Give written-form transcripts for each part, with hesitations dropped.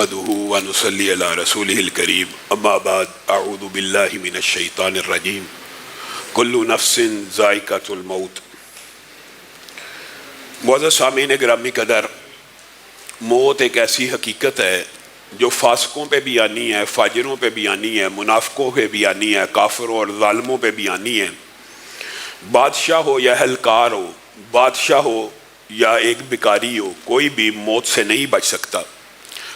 نحمده ونصلي على رسوله الكريم اما بعد اعوذ باللہ من الشیطان الرجیم کل نفس ذائقۃ الموت۔ معزز سامعین گرامی قدر، موت ایک ایسی حقیقت ہے جو فاسقوں پہ بھی آنی ہے، فاجروں پہ بھی آنی ہے، منافقوں پہ بھی آنی ہے، کافروں اور ظالموں پہ بھی آنی ہے۔ بادشاہ ہو یا اہلکار ہو، بادشاہ ہو یا ایک بھکاری ہو، کوئی بھی موت سے نہیں بچ سکتا۔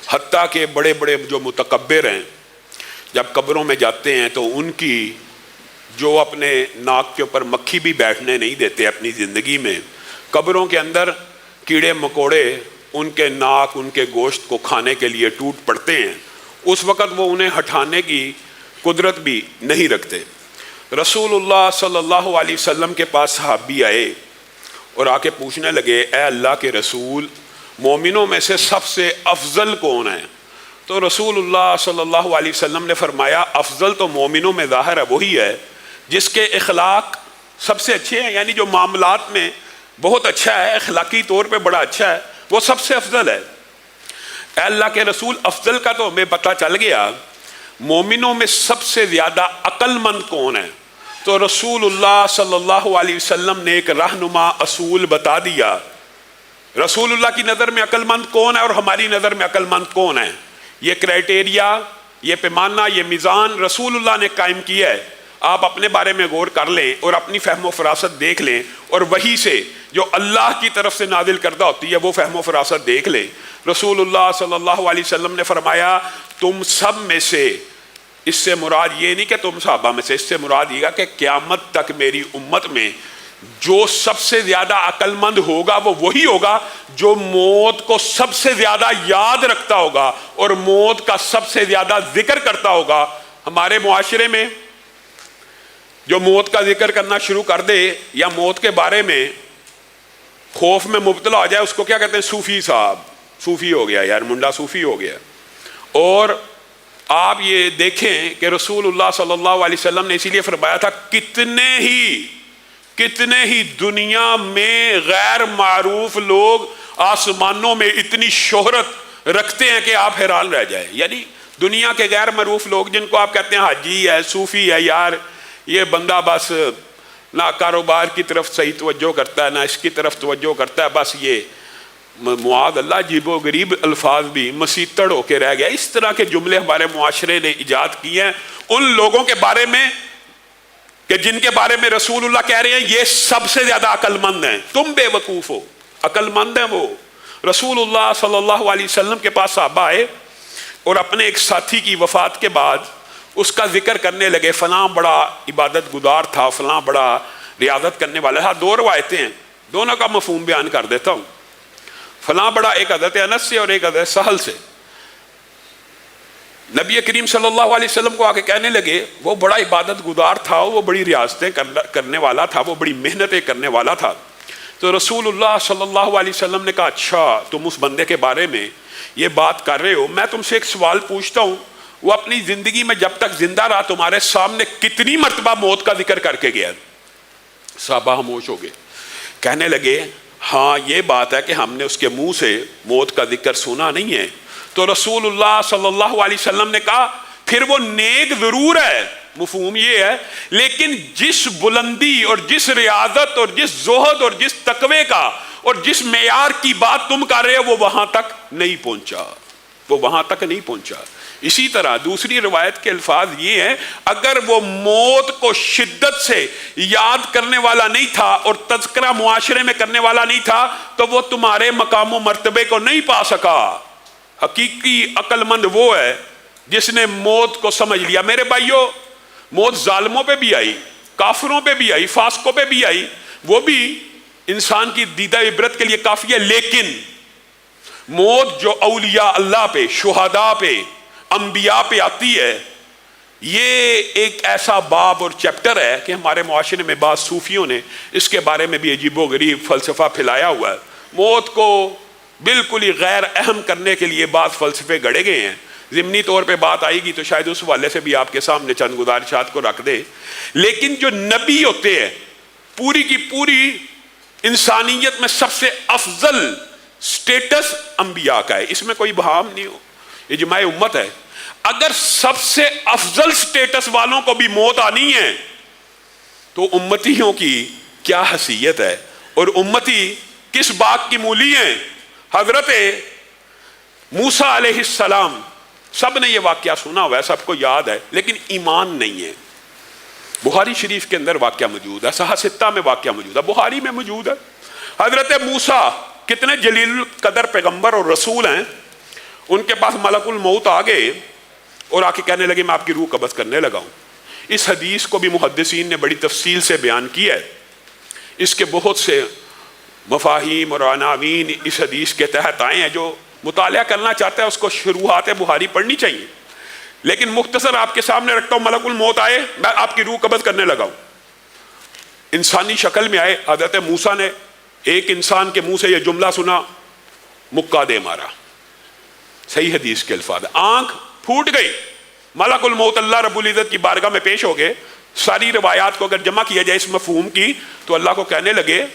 حتیٰ کہ بڑے بڑے جو متکبر ہیں جب قبروں میں جاتے ہیں تو ان کی جو اپنے ناک کے اوپر مکھی بھی بیٹھنے نہیں دیتے اپنی زندگی میں، قبروں کے اندر کیڑے مکوڑے ان کے ناک، ان کے گوشت کو کھانے کے لیے ٹوٹ پڑتے ہیں، اس وقت وہ انہیں ہٹانے کی قدرت بھی نہیں رکھتے۔ رسول اللہ صلی اللہ علیہ وسلم کے پاس صحابی آئے اور آ کے پوچھنے لگے، اے اللہ کے رسول، مومنوں میں سے سب سے افضل کون ہے؟ تو رسول اللہ صلی اللہ علیہ وسلم نے فرمایا، افضل تو مومنوں میں ظاہر ہے وہی ہے جس کے اخلاق سب سے اچھے ہیں، یعنی جو معاملات میں بہت اچھا ہے، اخلاقی طور پہ بڑا اچھا ہے، وہ سب سے افضل ہے۔ اے اللہ کے رسول، افضل کا تو ہمیں پتہ چل گیا، مومنوں میں سب سے زیادہ عقل مند کون ہے؟ تو رسول اللہ صلی اللہ علیہ وسلم نے ایک رہنما اصول بتا دیا۔ رسول اللہ کی نظر میں عقل مند کون ہے اور ہماری نظر میں عقل مند کون ہے؟ یہ کرائٹیریا، یہ پیمانہ، یہ میزان رسول اللہ نے قائم کیا ہے۔ آپ اپنے بارے میں غور کر لیں اور اپنی فہم و فراست دیکھ لیں، اور وہی سے جو اللہ کی طرف سے نازل کردہ ہوتی ہے وہ فہم و فراست دیکھ لیں۔ رسول اللہ صلی اللہ علیہ وسلم نے فرمایا، تم سب میں سے، اس سے مراد یہ نہیں کہ تم صحابہ میں سے، اس سے مراد یہ کہ قیامت تک میری امت میں جو سب سے زیادہ عقل مند ہوگا وہ وہی ہوگا جو موت کو سب سے زیادہ یاد رکھتا ہوگا اور موت کا سب سے زیادہ ذکر کرتا ہوگا۔ ہمارے معاشرے میں جو موت کا ذکر کرنا شروع کر دے یا موت کے بارے میں خوف میں مبتلا ہو جائے، اس کو کیا کہتے ہیں؟ صوفی صاحب، صوفی ہو گیا یار، منڈا صوفی ہو گیا۔ اور آپ یہ دیکھیں کہ رسول اللہ صلی اللہ علیہ وسلم نے اسی لیے فرمایا تھا، کتنے ہی دنیا میں غیر معروف لوگ آسمانوں میں اتنی شہرت رکھتے ہیں کہ آپ حیران رہ جائیں۔ یعنی دنیا کے غیر معروف لوگ جن کو آپ کہتے ہیں حاجی ہے، صوفی ہے، یار یہ بندہ بس نہ کاروبار کی طرف صحیح توجہ کرتا ہے نہ اس کی طرف توجہ کرتا ہے، بس یہ معاذ اللہ عجیب و غریب الفاظ بھی مسیطڑ ہو کے رہ گیا۔ اس طرح کے جملے ہمارے معاشرے نے ایجاد کیے ہیں ان لوگوں کے بارے میں کہ جن کے بارے میں رسول اللہ کہہ رہے ہیں یہ سب سے زیادہ عقل مند ہیں، تم بے وقوف ہو، عقل مند ہیں وہ۔ رسول اللہ صلی اللہ علیہ وسلم کے پاس صحابہ آئے اور اپنے ایک ساتھی کی وفات کے بعد اس کا ذکر کرنے لگے، فلاں بڑا عبادت گزار تھا، فلاں بڑا ریاضت کرنے والا تھا۔ دو روایتیں ہیں، دونوں کا مفہوم بیان کر دیتا ہوں۔ فلاں بڑا، ایک حضرت انس سے اور ایک حضرت سہل سے، نبی کریم صلی اللہ علیہ وسلم کو آ کے کہنے لگے وہ بڑا عبادت گزار تھا، وہ بڑی ریاضتیں کرنے والا تھا، وہ بڑی محنتیں کرنے والا تھا۔ تو رسول اللہ صلی اللہ علیہ وسلم نے کہا، اچھا تم اس بندے کے بارے میں یہ بات کر رہے ہو، میں تم سے ایک سوال پوچھتا ہوں، وہ اپنی زندگی میں جب تک زندہ رہا تمہارے سامنے کتنی مرتبہ موت کا ذکر کر کے گیا؟ صحابہ خاموش ہو گئے، کہنے لگے ہاں یہ بات ہے کہ ہم نے اس کے منہ سے موت کا ذکر سنا نہیں ہے۔ تو رسول اللہ صلی اللہ علیہ وسلم نے کہا پھر وہ نیک ضرور ہے، مفہوم یہ ہے، لیکن جس بلندی اور جس ریاضت اور جس زہد اور جس تقوی کا اور جس معیار کی بات تم کر رہے ہو وہ وہاں تک نہیں پہنچا، وہ وہاں تک نہیں پہنچا۔ اسی طرح دوسری روایت کے الفاظ یہ ہیں، اگر وہ موت کو شدت سے یاد کرنے والا نہیں تھا اور تذکرہ معاشرے میں کرنے والا نہیں تھا تو وہ تمہارے مقام و مرتبے کو نہیں پا سکا۔ حقیقی عقل مند وہ ہے جس نے موت کو سمجھ لیا۔ میرے بھائیو، موت ظالموں پہ بھی آئی، کافروں پہ بھی آئی، فاسقوں پہ بھی آئی، وہ بھی انسان کی دیدہ عبرت کے لیے کافی ہے، لیکن موت جو اولیاء اللہ پہ، شہداء پہ، انبیاء پہ آتی ہے، یہ ایک ایسا باب اور چیپٹر ہے کہ ہمارے معاشرے میں بعض صوفیوں نے اس کے بارے میں بھی عجیب و غریب فلسفہ پھیلایا ہوا ہے۔ موت کو بالکل ہی غیر اہم کرنے کے لیے بعض فلسفے گڑے گئے ہیں۔ ضمنی طور پہ بات آئے گی تو شاید اس حوالے سے بھی آپ کے سامنے چند گزارشات کو رکھ دے، لیکن جو نبی ہوتے ہیں پوری کی پوری انسانیت میں سب سے افضل سٹیٹس انبیاء کا ہے، اس میں کوئی بہام نہیں ہو۔ اجماع امت ہے. اگر سب سے افضل سٹیٹس والوں کو بھی موت آنی ہے تو امتیوں کی کیا حیثیت ہے, اور امتی کس باغ کی مولی ہیں. حضرت موسیٰ علیہ السلام, سب نے یہ واقعہ سنا ہوا ہے, سب کو یاد ہے, لیکن ایمان نہیں ہے. بخاری شریف کے اندر واقعہ موجود ہے, صحیح ستہ میں واقعہ موجود ہے, بخاری میں موجود ہے. حضرت موسیٰ کتنے جلیل القدر پیغمبر اور رسول ہیں, ان کے پاس ملک الموت آ گئے اور آ کے کہنے لگے میں آپ کی روح قبض کرنے لگا ہوں. اس حدیث کو بھی محدثین نے بڑی تفصیل سے بیان کیا ہے. اس کے بہت سے مفاہیم اور عناوین اس حدیث کے تحت آئے ہیں. جو مطالعہ کرنا چاہتا ہے اس کو شروحات بخاری پڑھنی چاہیے, لیکن مختصر آپ کے سامنے رکھتا ہوں. ملک الموت آئے, میں آپ کی روح قبض کرنے لگا ہوں. انسانی شکل میں آئے. حضرت موسیٰ نے ایک انسان کے منہ سے یہ جملہ سنا, مکہ دے مارا. صحیح حدیث کے الفاظ, آنکھ پھوٹ گئی. ملک الموت اللہ رب العزت کی بارگاہ میں پیش ہو گئے. ساری روایات کو اگر جمع کیا جائے اس مفہوم کی, تو اللہ کو کہنے لگے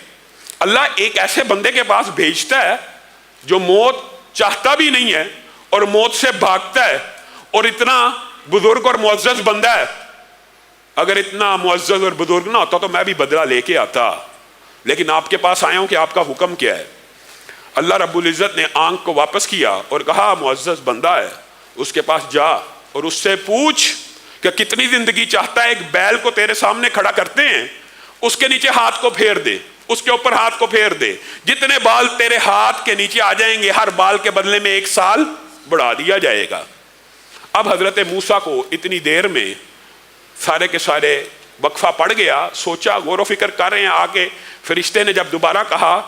اللہ ایک ایسے بندے کے پاس بھیجتا ہے جو موت چاہتا بھی نہیں ہے اور موت سے بھاگتا ہے, اور اتنا بزرگ اور معزز بندہ ہے. اگر اتنا معزز اور بزرگ نہ ہوتا تو میں بھی بدلہ لے کے آتا, لیکن آپ کے پاس آیا ہوں کہ آپ کا حکم کیا ہے. اللہ رب العزت نے آنکھ کو واپس کیا اور کہا معزز بندہ ہے, اس کے پاس جا اور اس سے پوچھ کہ کتنی زندگی چاہتا ہے. ایک بیل کو تیرے سامنے کھڑا کرتے ہیں, اس کے نیچے ہاتھ کو پھیر دے, اس کے اوپر ہاتھ کو پھیر دے, جتنے بال تیرے ہاتھ کے نیچے آ جائیں گے ہر بال کے بدلے میں 1 سال بڑھا دیا جائے گا. اب حضرت موسیٰ کو اتنی دیر میں سارے کے سارے وقفہ پڑ گیا, سوچا, غور و فکر کر رہے ہیں. آگے فرشتے نے جب دوبارہ کہا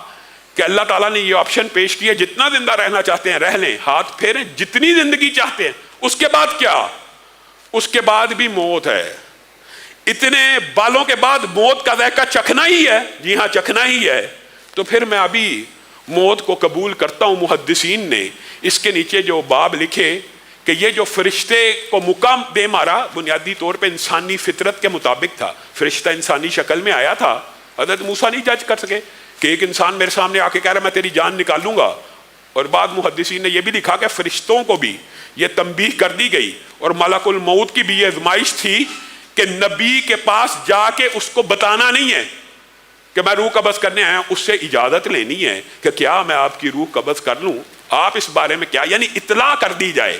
کہ اللہ تعالیٰ نے یہ آپشن پیش کیا, جتنا زندہ رہنا چاہتے ہیں رہ لیں, ہاتھ پھیریں, جتنی زندگی چاہتے ہیں. اس کے بعد کیا؟ اس کے بعد بھی موت ہے. اتنے بالوں کے بعد موت کا ذائقہ چکھنا ہی ہے. جی ہاں, چکھنا ہی ہے. تو پھر میں ابھی موت کو قبول کرتا ہوں. محدثین نے اس کے نیچے جو باب لکھے کہ یہ جو فرشتے کو مقام دے مارا, بنیادی طور پہ انسانی فطرت کے مطابق تھا. فرشتہ انسانی شکل میں آیا تھا. حضرت موسیٰ نہیں جج کر سکے کہ ایک انسان میرے سامنے آ کے کہہ رہا میں تیری جان نکالوں گا. اور بعد محدثین نے یہ بھی لکھا کہ فرشتوں کو بھی یہ تنبیہ کر دی گئی, اور ملک الموت کی بھی یہ آزمائش تھی کہ نبی کے پاس جا کے اس کو بتانا نہیں ہے کہ میں روح قبض کرنے آیا ہوں, اس سے اجازت لینی ہے کہ کیا میں آپ کی روح قبض کر لوں, آپ اس بارے میں کیا, یعنی اطلاع کر دی جائے.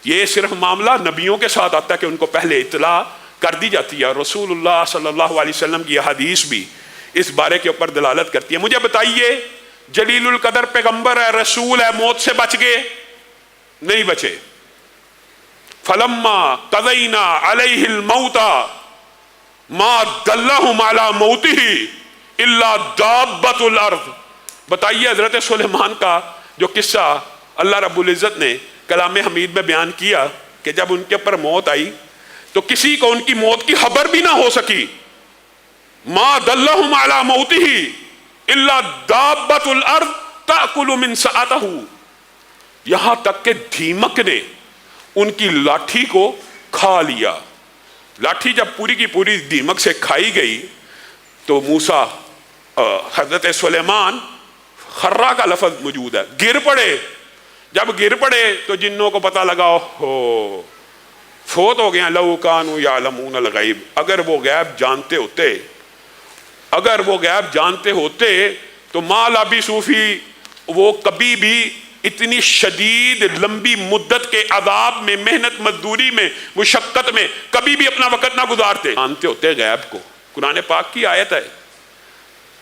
یہ صرف معاملہ نبیوں کے ساتھ آتا ہے کہ ان کو پہلے اطلاع کر دی جاتی ہے. رسول اللہ صلی اللہ علیہ وسلم کی حدیث بھی اس بارے کے اوپر دلالت کرتی ہے. مجھے بتائیے, جلیل القدر پیغمبر ہے, رسول ہے, موت سے بچ گئے؟ نہیں بچے. فلما قضینا علیہ الموت ما دلہم علی موتہ الا دابۃ الارض. بتائیے حضرت سلیمان کا جو قصہ اللہ رب العزت نے کلام حمید میں بیان کیا کہ جب ان کے اوپر موت آئی تو کسی کو ان کی موت کی خبر بھی نہ ہو سکی. ما دلہم علی موتہ الا دابۃ الارض تاکل من سأتہ. یہاں تک کہ دیمک نے ان کی لاٹھی کو کھا لیا. لاٹھی جب پوری کی پوری دیمک سے کھائی گئی تو موسیٰ, حضرت سلیمان, خرہ کا لفظ موجود ہے, گر پڑے. جب گر پڑے تو جنوں کو پتہ لگا ہو فوت ہو گیا. لو کانوا یعلمون الغیب, اگر وہ غیب جانتے ہوتے, اگر وہ غیب جانتے ہوتے تو ما لبثوا فی, وہ کبھی بھی اتنی شدید لمبی مدت کے عذاب میں, محنت مزدوری میں, مشقت میں کبھی بھی اپنا وقت نہ گزارتے. جانتے ہوتے غیب کو. قرآن پاک کی آیت ہے.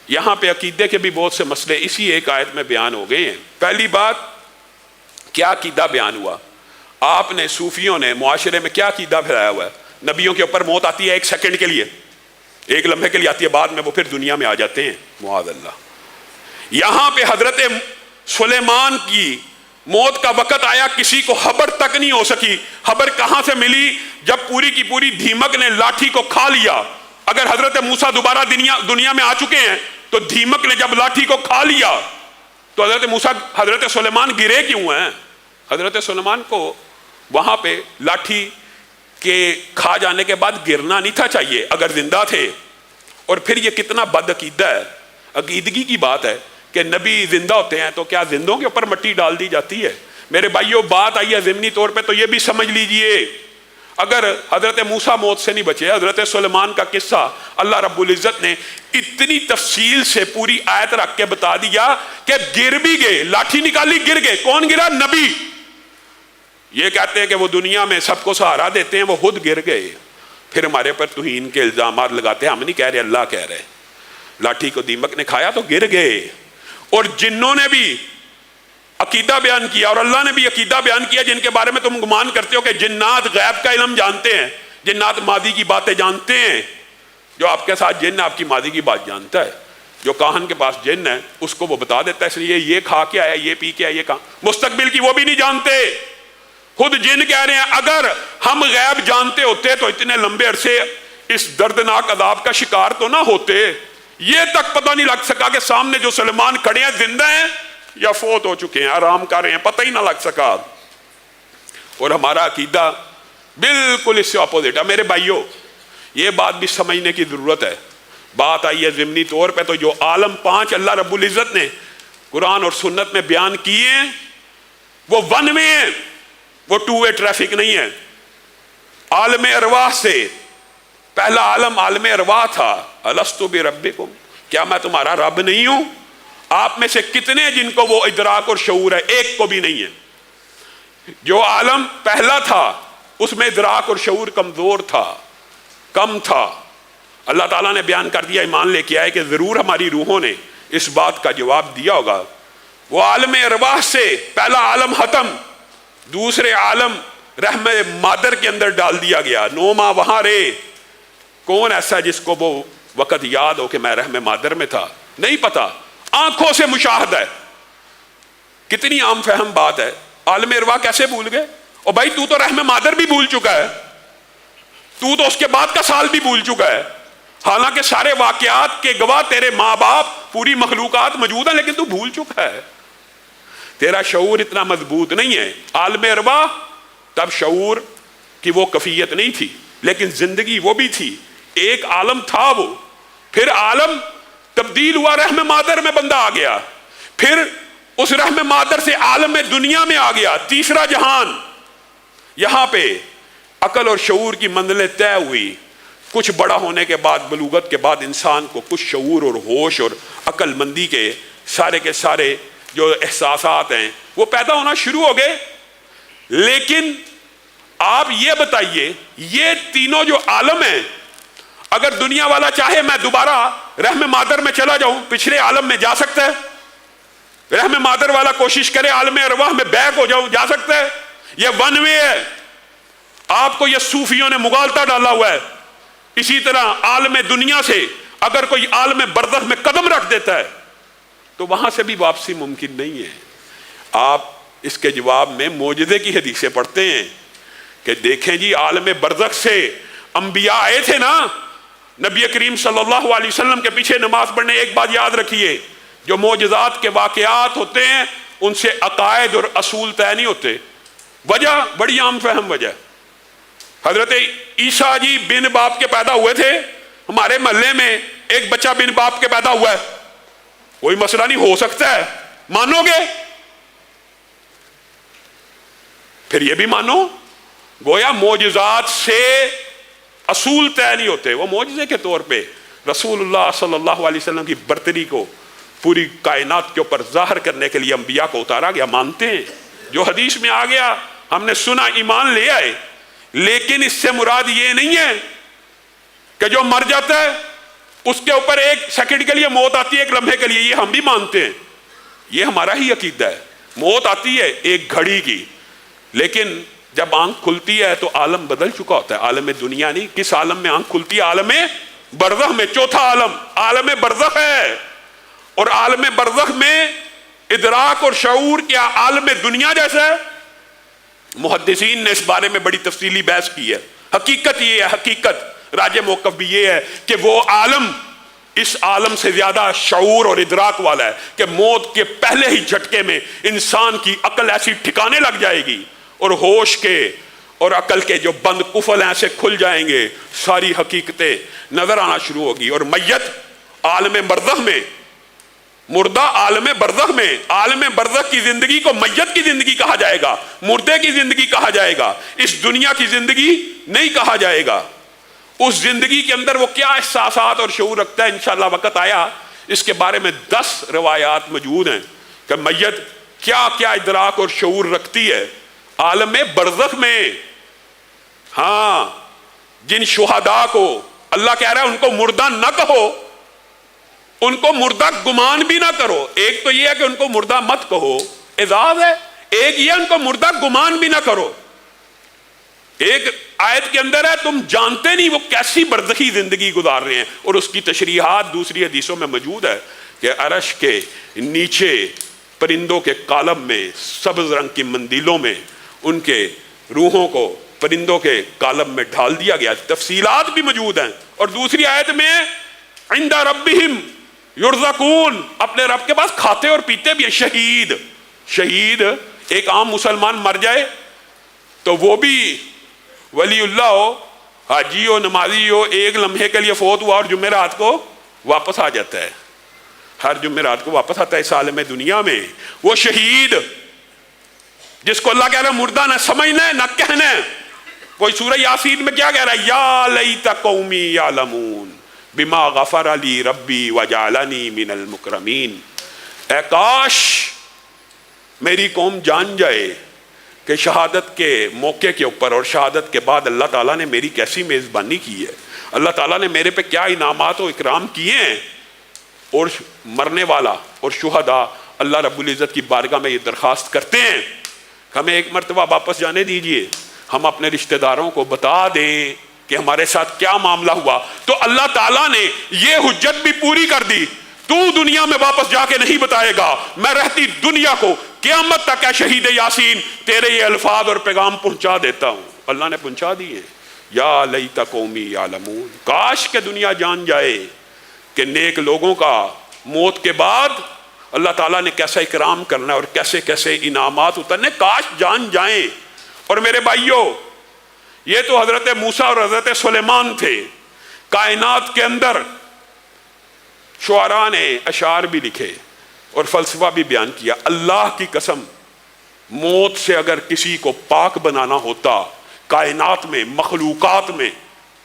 یہاں پہ عقیدے کے بھی بہت سے مسئلے اسی ایک آیت میں بیان ہو گئے ہیں. پہلی بات, کیا عقیدہ بیان ہوا؟ آپ نے, صوفیوں نے معاشرے میں کیا عقیدہ پھیلایا ہوا ہے؟ نبیوں کے اوپر موت آتی ہے 1 سیکنڈ کے لیے, 1 لمحے کے لیے آتی ہے, بعد میں وہ پھر دنیا میں آ جاتے ہیں, معاذ اللہ. یہاں پہ حضرت سلیمان کی موت کا وقت آیا, کسی کو خبر تک نہیں ہو سکی. خبر کہاں سے ملی؟ جب پوری کی پوری دیمک نے لاٹھی کو کھا لیا. اگر حضرت موسیٰ دوبارہ دنیا میں آ چکے ہیں تو دیمک نے جب لاٹھی کو کھا لیا تو حضرت سلیمان گرے کیوں ہیں؟ حضرت سلیمان کو وہاں پہ لاٹھی کے کھا جانے کے بعد گرنا نہیں تھا چاہیے اگر زندہ تھے. اور پھر یہ کتنا بد عقیدہ ہے, عقیدگی کی بات ہے کہ نبی زندہ ہوتے ہیں تو کیا زندوں کے اوپر مٹی ڈال دی جاتی ہے؟ میرے بھائیوں بات آئی ہے ضمنی طور پہ تو یہ بھی سمجھ لیجئے، اگر حضرت موسیٰ موت سے نہیں بچے، حضرت سلیمان کا قصہ اللہ رب العزت نے اتنی تفصیل سے پوری آیت رکھ کے بتا دیا کہ گر بھی گئے، لاٹھی نکالی گر گئے، کون گرا؟ نبی۔ یہ کہتے ہیں کہ وہ دنیا میں سب کو سہارا دیتے ہیں، وہ خود گر گئے، پھر ہمارے پر توہین کے الزامات لگاتے ہیں، ہم نہیں کہہ رہے اللہ کہہ رہے، لاٹھی کو دیمک نے کھایا تو گر گئے۔ اور جنوں نے بھی عقیدہ بیان کیا، اور اللہ نے بھی عقیدہ بیان کیا جن کے بارے میں تم گمان کرتے ہو کہ جنات غیب کا علم جانتے ہیں، جنات ماضی کی باتیں جانتے ہیں، جو آپ کے ساتھ جن آپ کی ماضی کی بات جانتا ہے، جو کاہن کے پاس جن ہے اس کو وہ بتا دیتا ہے، اس لیے یہ کھا کے آیا، یہ پی کے آیا، یہ کہاں، مستقبل کی وہ بھی نہیں جانتے۔ خود جن کہہ رہے ہیں اگر ہم غیب جانتے ہوتے تو اتنے لمبے عرصے اس دردناک عذاب کا شکار تو نہ ہوتے۔ یہ تک پتہ نہیں لگ سکا کہ سامنے جو سلیمان کھڑے ہیں زندہ ہیں یا فوت ہو چکے ہیں، آرام کر رہے ہیں، پتہ ہی نہ لگ سکا۔ اور ہمارا عقیدہ بالکل اس سے اپوزٹ ہے۔ میرے بھائیوں یہ بات بھی سمجھنے کی ضرورت ہے، بات آئی ہے ضمنی طور پہ تو جو عالم 5 اللہ رب العزت نے قرآن اور سنت میں بیان کیے ہیں وہ ون وے ہیں، وہ ٹو وے ٹریفک نہیں ہے۔ عالم ارواح سے پہلا عالم عالم ارواح تھا، الست بربکم، کیا میں تمہارا رب نہیں ہوں؟ آپ میں سے کتنے جن کو وہ ادراک اور شعور ہے؟ ایک کو بھی نہیں ہے۔ جو عالم پہلا تھا اس میں ادراک اور شعور کمزور تھا، کم تھا۔ اللہ تعالیٰ نے بیان کر دیا، ایمان لے کے آئے کہ ضرور ہماری روحوں نے اس بات کا جواب دیا ہوگا۔ وہ عالم ارواح سے پہلا عالم ختم، دوسرے عالم رحم مادر کے اندر ڈال دیا گیا، 9 ماہ وہاں رہے۔ کون ایسا جس کو وہ وقت یاد ہو کہ میں رحم مادر میں تھا؟ نہیں پتا، آنکھوں سے مشاہدہ ہے۔ کتنی عام فہم بات ہے، عالم ارواح کیسے بھول گئے؟ اور بھائی تو رحم مادر بھی بھول چکا ہے، تو اس کے بعد کا سال بھی بھول چکا ہے، حالانکہ سارے واقعات کے گواہ تیرے ماں باپ پوری مخلوقات موجود ہیں، لیکن تو بھول چکا ہے۔ تیرا شعور اتنا مضبوط نہیں ہے۔ عالم ارواح تب شعور کی وہ کیفیت نہیں تھی، لیکن زندگی وہ بھی تھی، ایک عالم تھا وہ، پھر عالم تبدیل ہوا، رحم مادر میں بندہ آ گیا، پھر اس رحم مادر سے عالم دنیا میں آ گیا، تیسرا جہان۔ یہاں پہ عقل اور شعور کی منزلیں طے ہوئی۔ کچھ بڑا ہونے کے بعد، بلوغت کے بعد انسان کو کچھ شعور اور ہوش اور عقل مندی کے سارے جو احساسات ہیں وہ پیدا ہونا شروع ہو گئے۔ لیکن آپ یہ بتائیے، یہ تینوں جو عالم ہیں، اگر دنیا والا چاہے میں دوبارہ رحم مادر میں چلا جاؤں، پچھلے عالم میں جا سکتا ہے؟ رحم مادر والا کوشش کرے عالم ارواح میں بیک ہو جاؤں، جا سکتا ہے؟ یہ ون وے ہے۔ آپ کو یہ صوفیوں نے مغالطہ ڈالا ہوا ہے۔ اسی طرح عالم دنیا سے اگر کوئی عالم برزخ میں قدم رکھ دیتا ہے تو وہاں سے بھی واپسی ممکن نہیں ہے۔ آپ اس کے جواب میں معجزے کی حدیثیں پڑھتے ہیں کہ دیکھیں جی عالم برزخ سے انبیاء آئے تھے نا، نبی کریم صلی اللہ علیہ وسلم کے پیچھے نماز پڑھنے۔ ایک بات یاد رکھیے، جو معجزات کے واقعات ہوتے ہیں ان سے عقائد اور اصول طے نہیں ہوتے۔ وجہ بڑی عام فہم وجہ، حضرت عیسیٰ جی بن باپ کے پیدا ہوئے تھے، ہمارے محلے میں ایک بچہ بن باپ کے پیدا ہوا ہے، کوئی مسئلہ نہیں، ہو سکتا ہے، مانو گے؟ پھر یہ بھی مانو، گویا معجزات سے اصول طے نہیں ہوتے، وہ معجزے کے طور پہ رسول اللہ صلی اللہ علیہ وسلم کی برتری کو پوری کائنات کے اوپر ظاہر کرنے کے لیے انبیاء کو اتارا گیا، مانتے ہیں۔ جو حدیث میں آ گیا ہم نے سنا، ایمان لے آئے۔ لیکن اس سے مراد یہ نہیں ہے کہ جو مر جاتا ہے اس کے اوپر ایک سیکنڈ کے لیے موت آتی ہے، ایک لمحے کے لیے، یہ ہم بھی مانتے ہیں، یہ ہمارا ہی عقیدہ ہے۔ موت آتی ہے ایک گھڑی کی، لیکن جب آنکھ کھلتی ہے تو عالم بدل چکا ہوتا ہے۔ عالم دنیا نہیں، کس عالم میں آنکھ کھلتی ہے؟ عالم برزخ میں۔ چوتھا عالم عالم برزخ ہے، اور عالم برزخ میں ادراک اور شعور کیا عالم دنیا جیسا ہے؟ محدثین نے اس بارے میں بڑی تفصیلی بحث کی ہے۔ حقیقت یہ ہے، حقیقت راج موقف بھی یہ ہے کہ وہ عالم اس عالم سے زیادہ شعور اور ادراک والا ہے کہ موت کے پہلے ہی جھٹکے میں انسان کی عقل ایسی ٹھکانے لگ جائے گی اور ہوش کے اور عقل کے جو بند قفل ہیں ایسے کھل جائیں گے، ساری حقیقتیں نظر آنا شروع ہوگی، اور میت عالم برزخ میں مردہ عالم برزخ میں، عالم برزخ کی زندگی کو میت کی زندگی کہا جائے گا، مردے کی زندگی کہا جائے گا، اس دنیا کی زندگی نہیں کہا جائے گا۔ اس زندگی کے اندر وہ کیا احساسات اور شعور رکھتا ہے، انشاءاللہ وقت آیا اس کے بارے میں 10 روایات موجود ہیں کہ میت کیا کیا ادراک اور شعور رکھتی ہے عالم برزخ میں۔ ہاں، جن شہداء کو اللہ کہہ رہا ہے ان کو مردہ نہ کہو، ان کو مردہ گمان بھی نہ کرو۔ ایک تو یہ ہے کہ ان کو مردہ مت کہو، اعزاز ہے، ایک یہ ان کو مردہ گمان بھی نہ کرو۔ ایک آیت کے اندر ہے تم جانتے نہیں وہ کیسی برزخی زندگی گزار رہے ہیں، اور اس کی تشریحات دوسری حدیثوں میں موجود ہے کہ عرش کے نیچے پرندوں کے کالب میں، سبز رنگ کی مندیلوں میں ان کے روحوں کو پرندوں کے کالب میں ڈھال دیا گیا۔ تفصیلات بھی موجود ہیں۔ اور دوسری آیت میں عند ربہم یرزقون، اپنے رب کے پاس کھاتے اور پیتے بھی ہیں۔ شہید ایک عام مسلمان مر جائے تو وہ بھی ولی اللہ ہو، حاجی ہو، نمازی ہو، ایک لمحے کے لیے فوت ہوا اور جمعرات کو واپس آ جاتا ہے، ہر جمعرات کو واپس آتا ہے اس عالم دنیا میں۔ وہ شہید جس کو اللہ کہہ رہا ہے مردہ نہ سمجھنا ہے نہ کہنا ہے، وہی سورہ یاسین میں کیا کہہ رہا ہے، یا لیت قومی یعلمون بما غفر لی ربی وجعلنی من المکرمین۔ اے کاش میری قوم جان جائے کہ شہادت کے موقع کے اوپر اور شہادت کے بعد اللہ تعالیٰ نے میری کیسی میزبانی کی ہے، اللہ تعالیٰ نے میرے پہ کیا انعامات و اکرام کیے ہیں۔ اور مرنے والا اور شہداء اللہ رب العزت کی بارگاہ میں یہ درخواست کرتے ہیں ہمیں ایک مرتبہ واپس جانے دیجئے، ہم اپنے رشتہ داروں کو بتا دیں کہ ہمارے ساتھ کیا معاملہ ہوا۔ تو اللہ تعالیٰ نے یہ حجت بھی پوری کر دی، تو دنیا میں واپس جا کے نہیں بتائے گا، میں رہتی دنیا کو قیامت تک ہے شہید یاسین تیرے یہ الفاظ اور پیغام پہنچا دیتا ہوں۔ اللہ نے پہنچا دیے۔ یا لیت قومی یعلمون، کاش کہ دنیا جان جائے کہ نیک لوگوں کا موت کے بعد اللہ تعالیٰ نے کیسا اکرام کرنا ہے اور کیسے کیسے انعامات اترنے، کاش جان جائیں۔ اور میرے بھائیوں، یہ تو حضرت موسیٰ اور حضرت سلیمان تھے۔ کائنات کے اندر شعراء نے اشعار بھی لکھے اور فلسفہ بھی بیان کیا۔ اللہ کی قسم، موت سے اگر کسی کو پاک بنانا ہوتا کائنات میں، مخلوقات میں،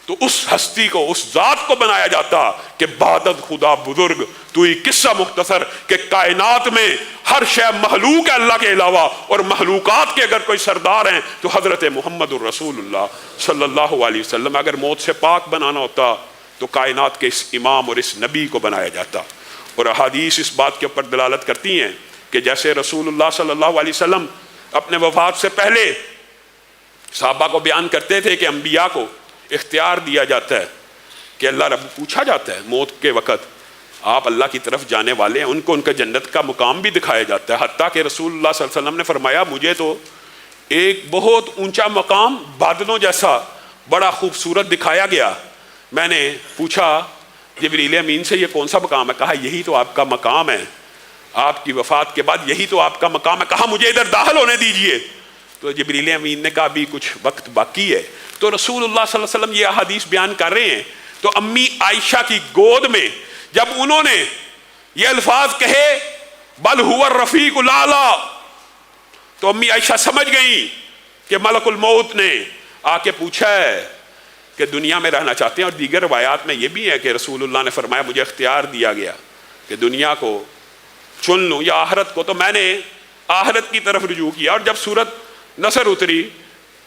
تو اس ہستی کو، اس ذات کو بنایا جاتا کہ بعدد خدا بزرگ تو یہ قصہ مختصر کہ کائنات میں ہر شے مخلوق ہے اللہ کے علاوہ، اور مخلوقات کے اگر کوئی سردار ہیں تو حضرت محمد الرسول اللہ صلی اللہ علیہ وسلم۔ اگر موت سے پاک بنانا ہوتا تو کائنات کے اس امام اور اس نبی کو بنایا جاتا۔ اور احادیث اس بات کے اوپر دلالت کرتی ہیں کہ جیسے رسول اللہ صلی اللہ علیہ وسلم اپنے وفات سے پہلے صحابہ کو بیان کرتے تھے کہ انبیاء کو اختیار دیا جاتا ہے کہ اللہ رب پوچھا جاتا ہے موت کے وقت آپ اللہ کی طرف جانے والے ہیں، ان کو ان کا جنت کا مقام بھی دکھایا جاتا ہے۔ حتیٰ کہ رسول اللہ صلی اللہ علیہ وسلم نے فرمایا مجھے تو ایک بہت اونچا مقام بادلوں جیسا بڑا خوبصورت دکھایا گیا۔ میں نے پوچھا جبریل امین سے یہ کون سا مقام ہے؟ کہا یہی تو آپ کا مقام ہے، آپ کی وفات کے بعد یہی تو آپ کا مقام ہے۔ کہا مجھے ادھر داخل ہونے دیجئے۔ تو جبریل امین نے کہا بھی کچھ وقت باقی ہے۔ تو رسول اللہ صلی اللہ علیہ وسلم یہ احادیث بیان کر رہے ہیں تو امی عائشہ کی گود میں جب انہوں نے یہ الفاظ کہے بل هو الرفیق الاعلیٰ، تو امی عائشہ سمجھ گئیں کہ ملک الموت نے آ کے پوچھا ہے کہ دنیا میں رہنا چاہتے ہیں۔ اور دیگر روایات میں یہ بھی ہے کہ رسول اللہ نے فرمایا مجھے اختیار دیا گیا کہ دنیا کو چن لوں یا آخرت کو، تو میں نے آخرت کی طرف رجوع کیا۔ اور جب سورت نصر اتری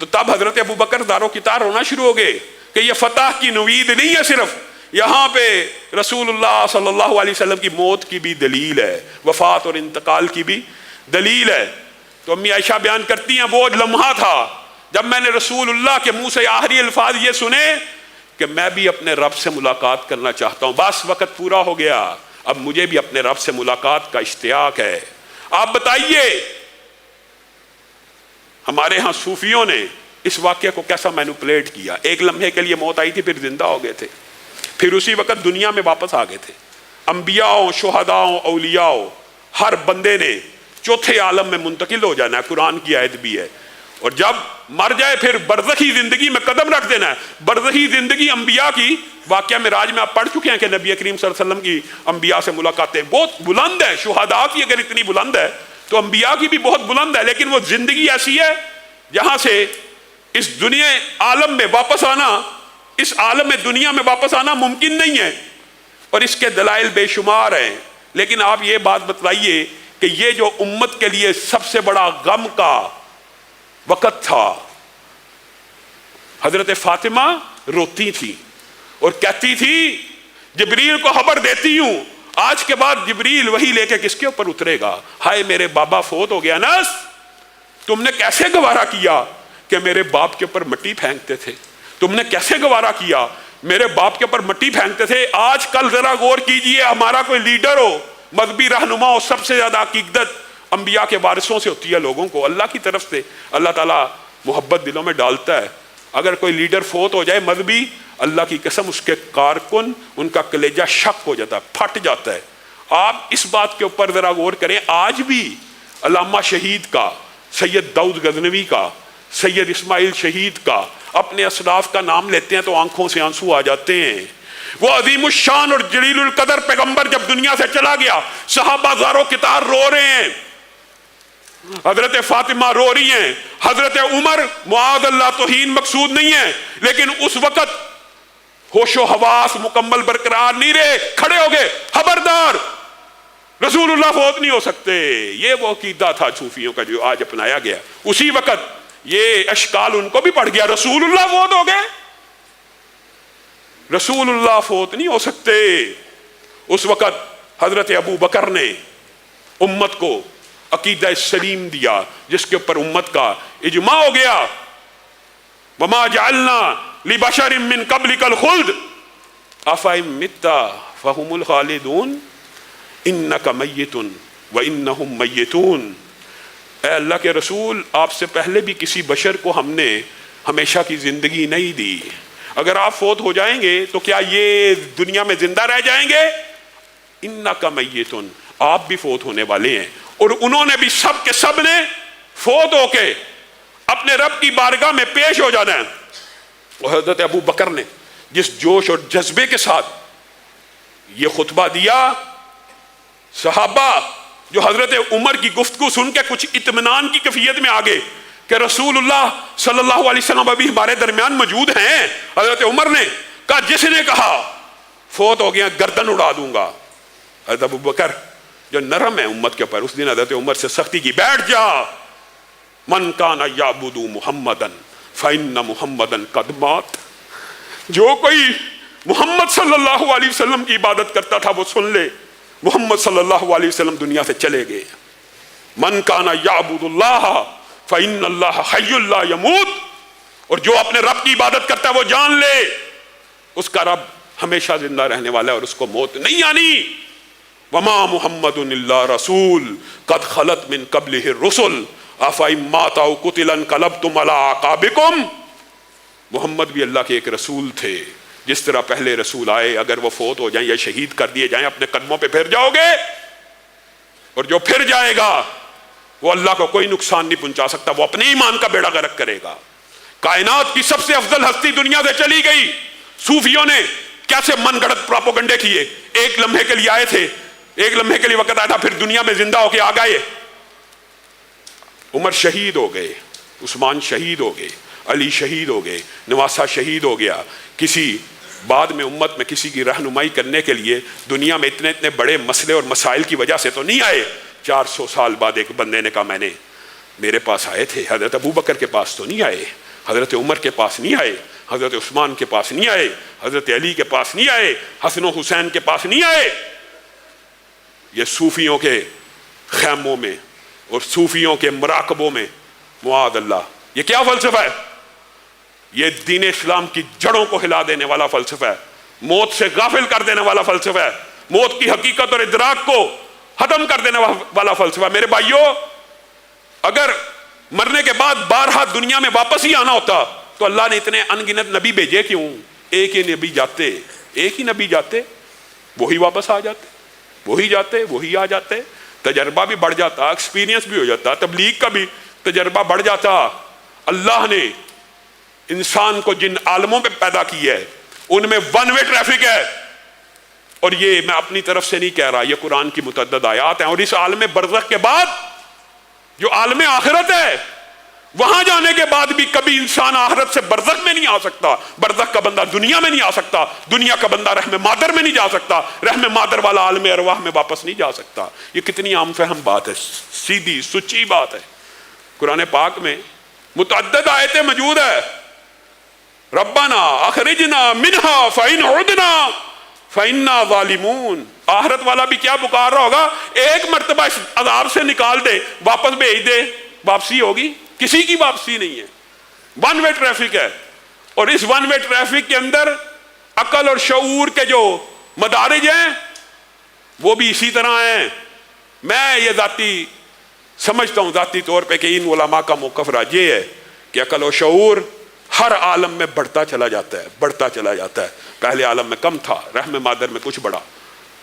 تو تب حضرت ابو بکر دارو کتار رونا شروع ہو گئے کہ یہ فتح کی نوید نہیں ہے، صرف یہاں پہ رسول اللہ صلی اللہ علیہ وسلم کی موت کی بھی دلیل ہے، وفات اور انتقال کی بھی دلیل ہے۔ تو امی عائشہ بیان کرتی ہیں وہ لمحہ تھا جب میں نے رسول اللہ کے منہ سے آخری الفاظ یہ سنے کہ میں بھی اپنے رب سے ملاقات کرنا چاہتا ہوں، بس وقت پورا ہو گیا، اب مجھے بھی اپنے رب سے ملاقات کا اشتیاق ہے۔ آپ بتائیے ہمارے ہاں صوفیوں نے اس واقعے کو کیسا مینوپلیٹ کیا۔ ایک لمحے کے لیے موت آئی تھی، پھر زندہ ہو گئے تھے، پھر اسی وقت دنیا میں واپس آ گئے تھے۔ انبیاء شہداء اولیاء ہر بندے نے چوتھے عالم میں منتقل ہو جانا ہے، قرآن کی آیت بھی ہے۔ اور جب مر جائے پھر برزخی زندگی میں قدم رکھ دینا ہے. برزخی زندگی انبیاء کی واقعہ معراج میں آپ پڑھ چکے ہیں کہ نبی کریم صلی اللہ علیہ وسلم کی انبیاء سے ملاقاتیں بہت بلند ہے. شہداء کی اگر اتنی بلند ہے تو انبیاء کی بھی بہت بلند ہے. لیکن وہ زندگی ایسی ہے جہاں سے اس دنیا عالم میں واپس آنا، اس عالم میں دنیا میں واپس آنا ممکن نہیں ہے، اور اس کے دلائل بے شمار ہیں. لیکن آپ یہ بات بتلائیے کہ یہ جو امت کے لیے سب سے بڑا غم کا وقت تھا، حضرت فاطمہ روتی تھی اور کہتی تھی جبریل کو خبر دیتی ہوں آج کے بعد جبریل وہی لے کے کس کے اوپر اترے گا. ہائے میرے بابا فوت ہو گیا نا، تم نے کیسے گوارا کیا کہ میرے باپ کے اوپر مٹی پھینکتے تھے، تم نے کیسے گوارا کیا میرے باپ کے اوپر مٹی پھینکتے تھے. آج کل ذرا غور کیجئے، ہمارا کوئی لیڈر ہو، مذہبی رہنما ہو، سب سے زیادہ عقیدت انبیاء کے وارثوں سے ہوتی ہے. لوگوں کو اللہ کی طرف سے اللہ تعالیٰ محبت دلوں میں ڈالتا ہے. اگر کوئی لیڈر فوت ہو جائے مذہبی، اللہ کی قسم اس کے کارکن، ان کا کلیجہ شک ہو جاتا ہے، پھٹ جاتا ہے. آپ اس بات کے اوپر ذرا غور کریں. آج بھی علامہ شہید کا، سید داؤد غزنوی کا، سید اسماعیل شہید کا، اپنے اسلاف کا نام لیتے ہیں تو آنکھوں سے آنسو آ جاتے ہیں. وہ عظیم الشان اور جلیل القدر پیغمبر جب دنیا سے چلا گیا، صحابہ زاروں کتار رو رہے ہیں، حضرت فاطمہ رو رہی ہیں، حضرت عمر معاذ اللہ توہین مقصود نہیں ہے، لیکن اس وقت ہوش و حواس مکمل برقرار نہیں رہے، کھڑے ہو گئے، خبردار رسول اللہ فوت نہیں ہو سکتے. یہ وہ عقیدہ تھا صوفیوں کا جو آج اپنایا گیا. اسی وقت یہ اشکال ان کو بھی پڑ گیا، رسول اللہ فوت ہو گئے، رسول اللہ فوت نہیں ہو سکتے. اس وقت حضرت ابو بکر نے امت کو عقیدہ سلیم دیا جس کے اوپر امت کا اجماع ہو گیا. وما جعلنا لبشر من قبلک الخلد افإن مت فهم الخالدون انک میت وانہم میتون. اے اللہ کے رسول، آپ سے پہلے بھی کسی بشر کو ہم نے ہمیشہ کی زندگی نہیں دی. اگر آپ فوت ہو جائیں گے تو کیا یہ دنیا میں زندہ رہ جائیں گے؟ انک میتون، آپ بھی فوت ہونے والے ہیں. اور انہوں نے بھی سب کے سب نے فوت ہو کے اپنے رب کی بارگاہ میں پیش ہو جانا ہے. اور حضرت ابو بکر نے جس جوش اور جذبے کے ساتھ یہ خطبہ دیا، صحابہ جو حضرت عمر کی گفتگو سن کے کچھ اطمینان کی کیفیت میں آگے کہ رسول اللہ صلی اللہ علیہ وسلم ابھی ہمارے درمیان موجود ہیں. حضرت عمر نے کہا جس نے کہا فوت ہو گیا گردن اڑا دوں گا. حضرت ابو بکر جو نرم ہے امت کے اوپر، اس دن حضرت عمر سے سختی کی، بیٹھ جا. من کان یعبد محمدا فإن محمدا قد مات. جو کوئی محمد صلی اللہ علیہ وسلم کی عبادت کرتا تھا وہ سن لے، محمد صلی اللہ علیہ وسلم دنیا سے چلے گئے. من کان یعبد اللہ فإن اللہ حی لا یموت. اور جو اپنے رب کی عبادت کرتا ہے وہ جان لے اس کا رب ہمیشہ زندہ رہنے والا ہے اور اس کو موت نہیں آنی. وما محمد الا رسول قد خلت من قبلہ الرسل افإن مات او قتل انقلبتم علی اعقابکم. محمد بھی اللہ کے ایک رسول تھے، جس طرح پہلے رسول آئے، اگر وہ فوت ہو جائیں یا شہید کر دیے جائیں اپنے قدموں پہ پھر جاؤ گے، اور جو پھر جائے گا وہ اللہ کو کوئی نقصان نہیں پہنچا سکتا، وہ اپنے ایمان کا بیڑا غرق کرے گا. کائنات کی سب سے افضل ہستی دنیا سے چلی گئی. صوفیوں نے کیسے من گھڑت پراپوگنڈے کیے. ایک لمحے کے لیے آئے تھے، ایک لمحے کے لیے وقت آیا تھا، پھر دنیا میں زندہ ہو کے آ گئے. عمر شہید ہو گئے، عثمان شہید ہو گئے، علی شہید ہو گئے، نواسہ شہید ہو گیا. کسی بعد میں امت میں کسی کی رہنمائی کرنے کے لیے دنیا میں اتنے بڑے مسئلے اور مسائل کی وجہ سے تو نہیں آئے. 400 سال بعد ایک بندے نے کہا میرے پاس آئے تھے. حضرت ابو بکر کے پاس تو نہیں آئے، حضرت عمر کے پاس نہیں آئے، حضرت عثمان کے پاس نہیں آئے، حضرت علی کے پاس نہیں آئے، حسن و حسین کے پاس نہیں آئے. یہ صوفیوں کے خیموں میں اور صوفیوں کے مراقبوں میں، معاذ اللہ، یہ کیا فلسفہ ہے؟ یہ دین اسلام کی جڑوں کو ہلا دینے والا فلسفہ ہے، موت سے غافل کر دینے والا فلسفہ ہے، موت کی حقیقت اور ادراک کو ختم کر دینے والا فلسفہ. میرے بھائیوں، اگر مرنے کے بعد بارہا دنیا میں واپس ہی آنا ہوتا تو اللہ نے اتنے انگنت نبی بھیجے کیوں؟ ایک ہی نبی جاتے، ایک ہی نبی جاتے، وہی واپس آ جاتے، وہی جاتے، وہی آ جاتے. تجربہ بھی بڑھ جاتا، ایکسپیرینس بھی ہو جاتا، تبلیغ کا بھی تجربہ بڑھ جاتا. اللہ نے انسان کو جن عالموں پہ پیدا کیا ہے ان میں ون وے ٹریفک ہے، اور یہ میں اپنی طرف سے نہیں کہہ رہا، یہ قرآن کی متعدد آیات ہیں۔ اور اس عالم برزخ کے بعد جو عالم آخرت ہے، وہاں جانے کے بعد بھی کبھی انسان آخرت سے برزخ میں نہیں آ سکتا، برزخ کا بندہ دنیا میں نہیں آ سکتا، دنیا کا بندہ رحم مادر میں نہیں جا سکتا، رحم مادر والا عالم ارواح میں واپس نہیں جا سکتا۔ یہ کتنی عام فہم بات ہے، سیدھی سچی بات ہے۔ قرآن پاک میں متعدد آیتیں موجود ہے، ربنا اخرجنا منہا فإن عدنا فإنا ظالمون۔ آخرت والا بھی کیا پکار رہا ہوگا، ایک مرتبہ اس عذاب سے نکال دے، واپس بھیج دے، واپسی ہوگی؟ کسی کی واپسی نہیں ہے، ون وے ٹریفک ہے۔ اور اس ون وے ٹریفک کے اندر عقل اور شعور کے جو مدارج ہیں وہ بھی اسی طرح ہیں۔ میں یہ ذاتی سمجھتا ہوں ذاتی طور پہ کہ ان علماء کا موقف راجح ہے کہ عقل و شعور ہر عالم میں بڑھتا چلا جاتا ہے، بڑھتا چلا جاتا ہے۔ پہلے عالم میں کم تھا، رحم مادر میں کچھ بڑھا،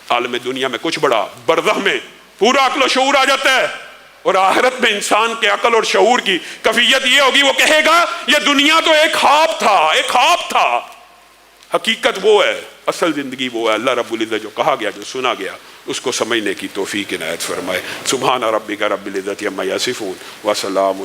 عالم دنیا میں کچھ بڑھا، برزخ میں پورا عقل و شعور آ جاتا ہے، اور آخرت میں انسان کے عقل اور شعور کی کیفیت یہ ہوگی، وہ کہے گا یہ دنیا تو ایک خواب تھا، ایک خواب تھا۔ حقیقت وہ ہے، اصل زندگی وہ ہے۔ اللہ رب العزت جو کہا گیا، جو سنا گیا، اس کو سمجھنے کی توفیق عنایت فرمائے۔ سبحان ربک رب العزت عما یصفون وسلام